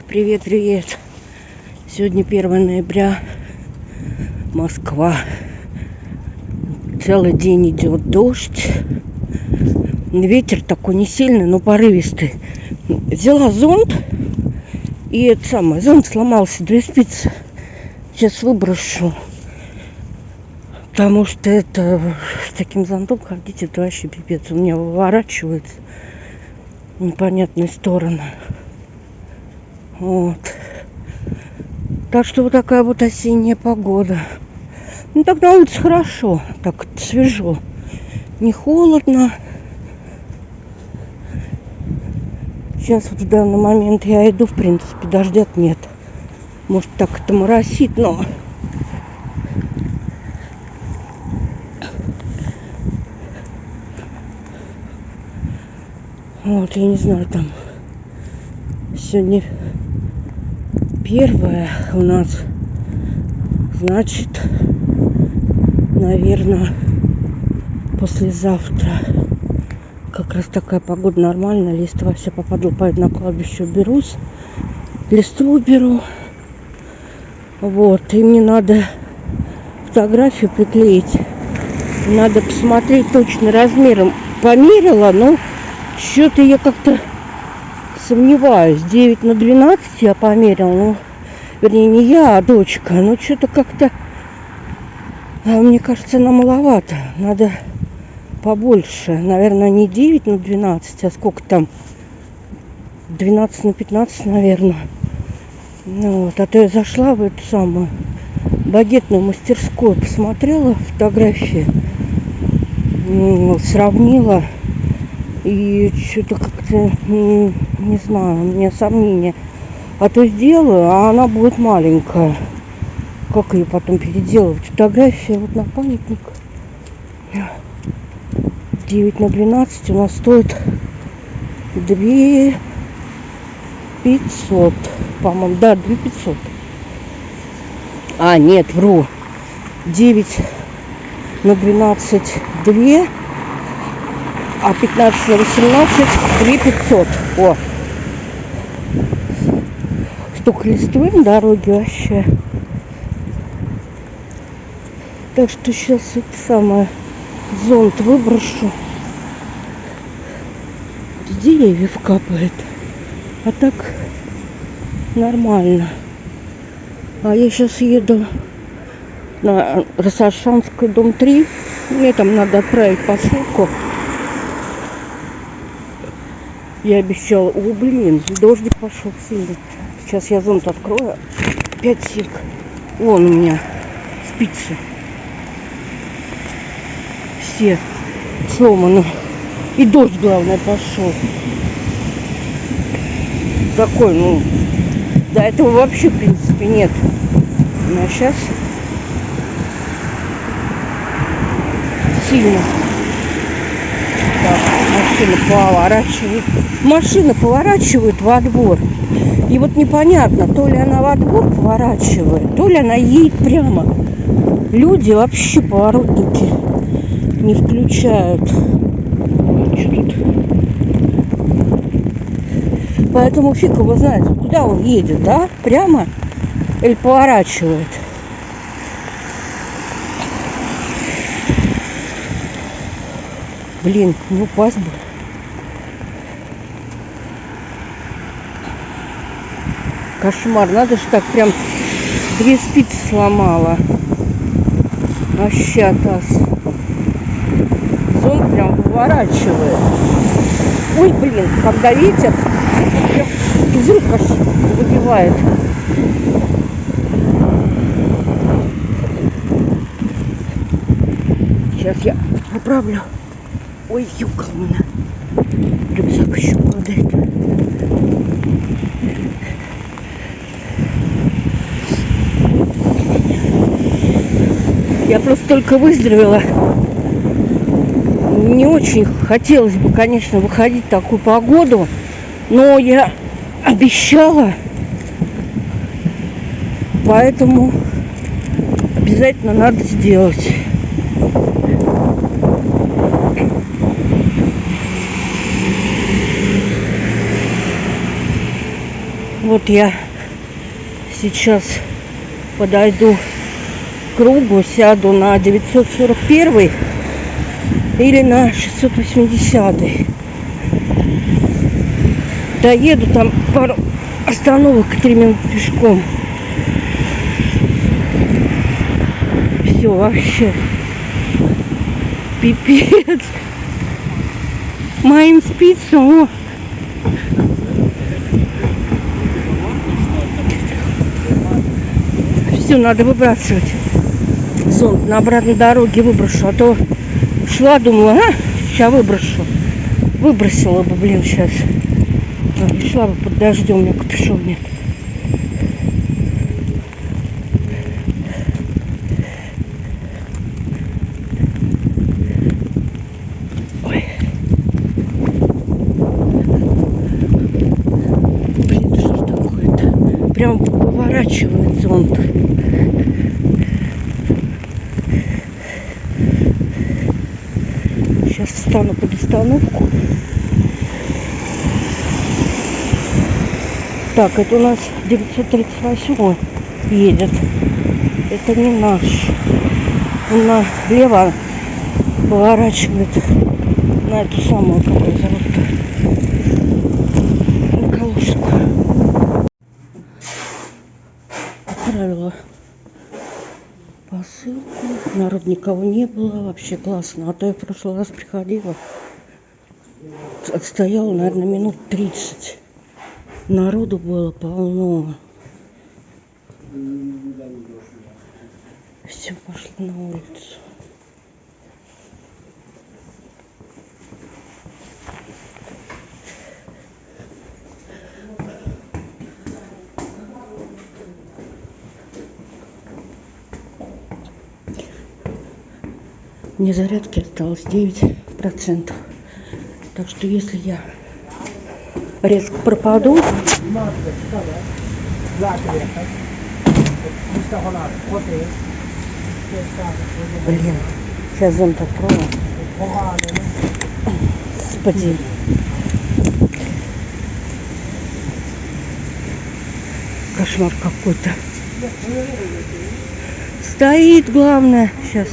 Привет, привет. Сегодня 1 ноября. Москва. Целый день идет дождь. Ветер такой не сильный, но порывистый. Взяла зонт. И зонт сломался, 2 спицы. Сейчас выброшу. Потому что с таким зонтом ходить, это вообще пипец. У меня выворачивается в непонятные стороны. Вот. Так что вот такая вот осенняя погода. Ну так на улице хорошо, так свежо. Не холодно. Сейчас вот в данный момент я иду, в принципе, дождя нет. Может так это моросит, но... Вот, я не знаю, там... Сегодня 1 у нас, значит, наверное, послезавтра как раз такая погода нормальная, листва все попадала, поэтому на кладбище уберусь, листву уберу, вот, и мне надо фотографию приклеить, надо посмотреть точно размером, померила, но что-то я как-то сомневаюсь. 9×12 я померила. Ну, вернее, не я, а дочка. Ну, что-то как-то... мне кажется, она маловато. Надо побольше. Наверное, не 9×12, а сколько там? 12×15, наверное. Ну, вот. А то я зашла в эту самую багетную мастерскую, посмотрела фотографии, сравнила. И что-то как-то, не знаю, у меня сомнения. А то сделаю, а она будет маленькая. Как ее потом переделывать? Фотография вот на памятник. 9×12 у нас стоит 2500. По-моему, да, 2500. А, нет, вру. 9×12 2. А 15×18 2500. О! Столько листвы на дороге вообще. Так что сейчас зонт выброшу. С деревьев капает. А так нормально. А я сейчас еду на Рассашанскую, дом 3. Мне там надо отправить посылку. Я обещала. О, блин, дождик пошел сильно. Сейчас я зонт открою. 5 сек. Вон у меня спицы. Все сломаны. И дождь, главное, пошел. Такой, ну, до этого вообще, в принципе, нет. А сейчас сильно. Машина поворачивает во двор. И вот непонятно, то ли она во двор поворачивает, то ли она едет прямо. Люди вообще поворотники не включают. Что тут? Поэтому фиг его знает, куда он едет, да? Прямо или поворачивает. Блин, не упасть бы. Кошмар, надо же так прям 2 спицы сломала. Вообще атас. Зонт прям выворачивает. Ой, блин, когда ветер, прям из рук аж выбивает. Сейчас я поправлю. Ой, юга у меня. Рюкзак еще падает. Я просто только выздоровела. Не очень хотелось бы, конечно, выходить в такую погоду. Но я обещала. Поэтому обязательно надо сделать. Вот я сейчас подойду к кругу, сяду на 941 или на 680. Доеду там пару остановок, 3 минуты пешком. Все, вообще пипец. Моим спицам, о. Все, надо выбрасывать. Зонт на обратной дороге выброшу. А то шла, думала, сейчас выброшу. Выбросила бы, блин, сейчас. Шла бы под дождем, у меня капюшон нет. Ой. Блин, что ж такое-то? Прям поворачивает зонт. Сейчас встану под остановку. Так, это у нас 938 едет. Это не наш. Он налево поворачивает на эту самую, как ее зовут, на Калужскую. Отправила посылку. Народ никого не было. Вообще классно. А то я в прошлый раз приходила. Отстояла, наверное, минут 30. Народу было полно. Все, пошли на улицу. Мне зарядки осталось 9%. Так что если я резко пропаду, блин, сейчас зонт открою. Господи. Кошмар какой-то. Стоит, главное. Сейчас.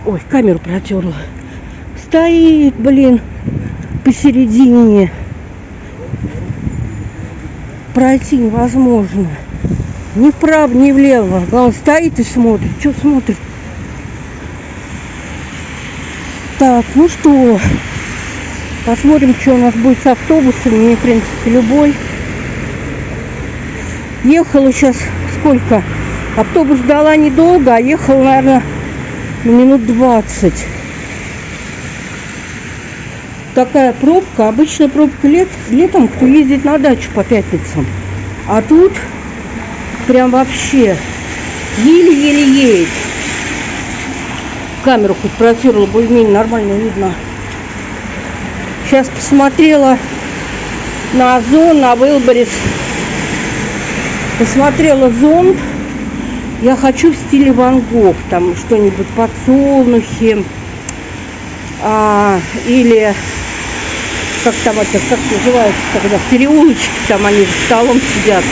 Ой, камеру протерла. Стоит, блин, посередине. Пройти невозможно. Ни вправо, ни влево. Главное, стоит и смотрит. Что смотрит? Так, ну что, посмотрим, что у нас будет с автобусами. Мне, в принципе, любой. Ехала сейчас сколько? Автобус ждала недолго, а ехала, наверное, минут 20. Такая пробка. Обычно пробка летом, кто ездит на дачу по пятницам. А тут прям вообще еле-еле едет. Камеру хоть протерла, более-менее нормально видно. Сейчас посмотрела на Озон, на Вилберис. Посмотрела зонт. Я хочу в стиле Ван Гог. Там что-нибудь подсолнухи. Или как там это, как называется, когда в переулочке там они за столом сидят.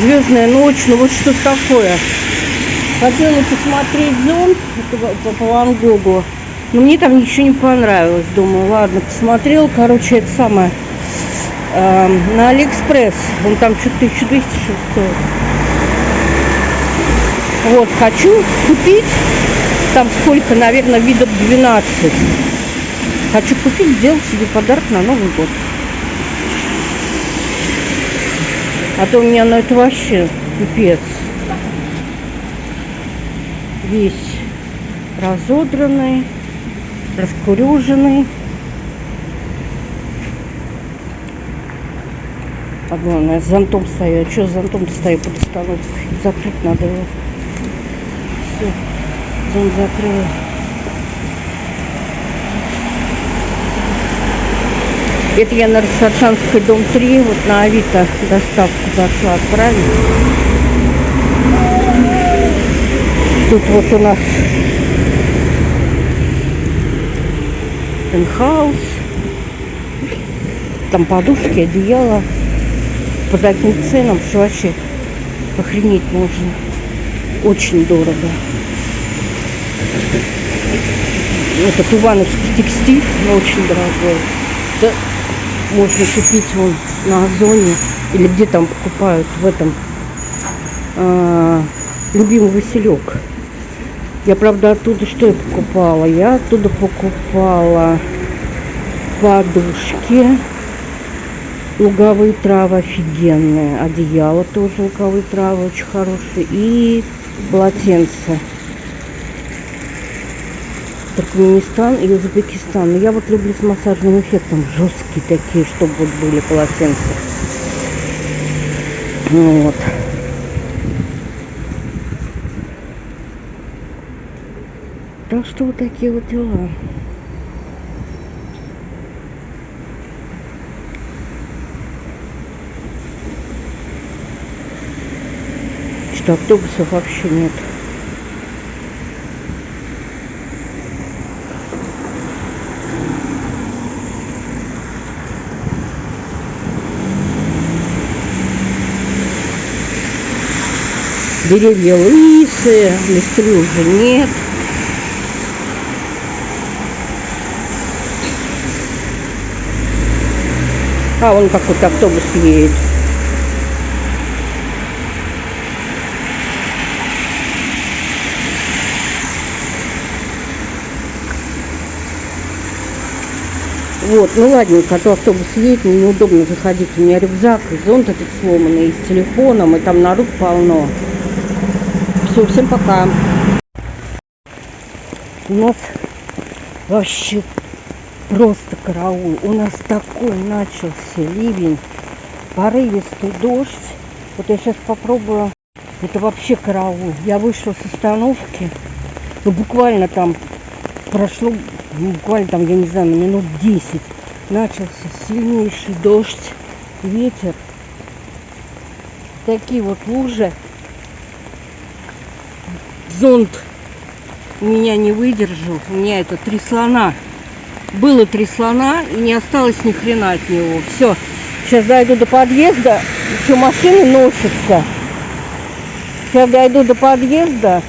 Звездная ночь, ну вот что-то такое. Хотела посмотреть зонт по Ван Гогу, но мне там ничего не понравилось. Думаю, ладно, посмотрел, короче, это самое, на Алиэкспресс. Он там что-то 1200 стоит. Вот, хочу купить. Там сколько, наверное, видов 12. Хочу купить, сделать себе подарок на Новый год. А то у меня на это вообще пипец. Весь разодранный, раскурюженный. А главное, с зонтом стою. А что с зонтом стою под остановкой? Закрыть надо его. Все, зонт закрыла. Это я на Рассачанской, дом 3, вот на Авито доставку зашла отправить. Тут вот у нас пентхаус. там подушки, одеяло по таким ценам, что вообще охренеть можно. Очень дорого. Этот ивановский текстиль, но очень дорогой. Да, можно купить вон на Озоне или где там покупают в этом любимый Василек. Я, правда, оттуда что я покупала? Я оттуда покупала подушки, луговые травы офигенные, одеяло тоже луговые травы очень хорошие и полотенца. Туркменистан и Узбекистан. Но я вот люблю с массажным эффектом, жесткие такие, чтобы вот были полотенца. Вот. Так что вот такие вот дела. Что автобусов вообще нет. Деревья лысые, листвы уже нет. А вон какой-то автобус едет. Вот, ну ладненько, а то автобус едет, мне неудобно заходить. У меня рюкзак, зонт этот сломанный, с телефоном, и там народ полно. Все, всем пока. У нас вообще просто караул. У нас такой начался ливень, порывистый дождь. Вот я сейчас попробую. Это вообще караул. Я вышла с остановки, ну буквально там прошло, буквально там, я не знаю, минут 10. Начался сильнейший дождь, ветер. Такие вот лужи. Зонт у меня не выдержал. У меня это 3 слона. Было 3 слона и не осталось ни хрена от него. Все. Сейчас дойду до подъезда. Еще машины носятся. Сейчас дойду до подъезда.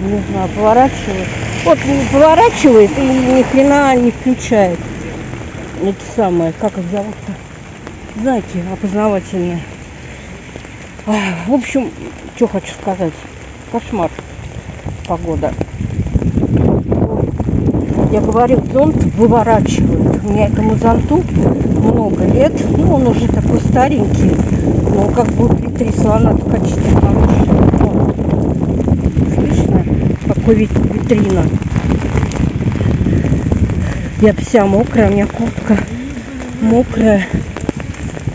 Не знаю, поворачивает. Вот поворачивает и ни хрена не включает. Это самое, как их зовут-то? Знаете, опознавательное. В общем, что хочу сказать. Кошмар. Погода. Я говорю, зонт выворачивает. У меня этому зонту много лет. Ну, он уже такой старенький. Но как бы 3 слона в качестве хорошего. Слышно? Какой витрина. Я вся мокрая, у меня куртка мокрая.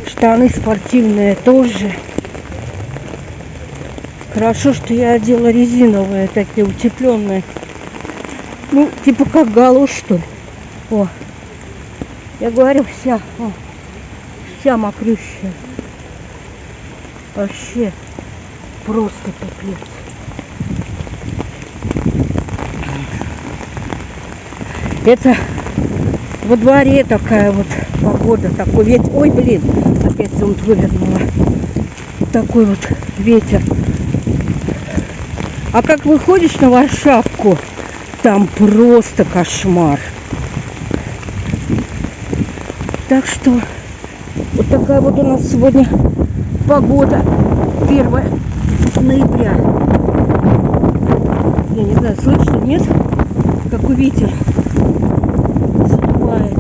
Штаны спортивные тоже. Хорошо, что я одела резиновые, такие утепленные. Ну, типа как галош, что ли. О, я говорю, вся мокрющая. Вообще просто пипец. Это во дворе такая вот погода, такой ветер. Ой, блин, опять зонт вывернула. Такой вот ветер. А как выходишь на Варшавку, там просто кошмар. Так что вот такая вот у нас сегодня погода. 1 ноября. Я не знаю, слышно, нет? Какой ветер задувает.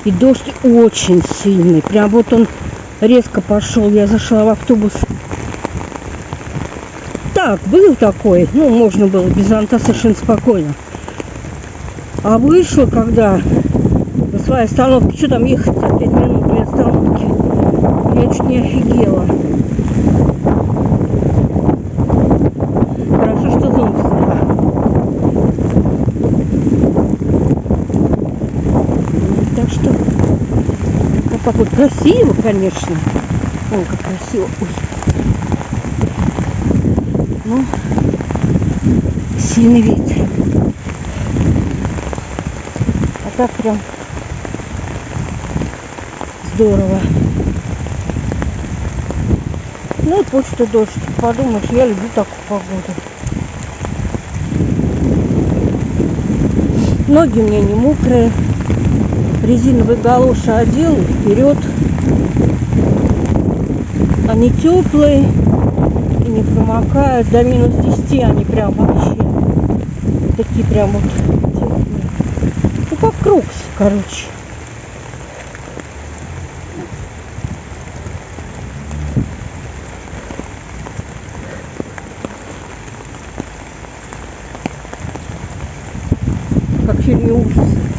И дождь очень сильный. Прям вот он резко пошел. Я зашла в автобус. Так, был такой. Ну, можно было без зонта совершенно спокойно. А вышла, когда на своей остановке, что там ехать-то 5 минут до остановки, я чуть не офигела. Хорошо, что зонт сняла. Так что, вот так вот красиво, конечно. Ой, как красиво. Ой. Ну, сильный ветер. так прям здорово. Ну и пусть что дождь. Подумаешь, я люблю такую погоду. Ноги у меня не мокрые. Резиновые галоши одел и вперед. Они теплые и не промокают. До минус 10 они прям вообще такие прям вот теплые. Ну как кроксы, короче. Как в фильме ужасов.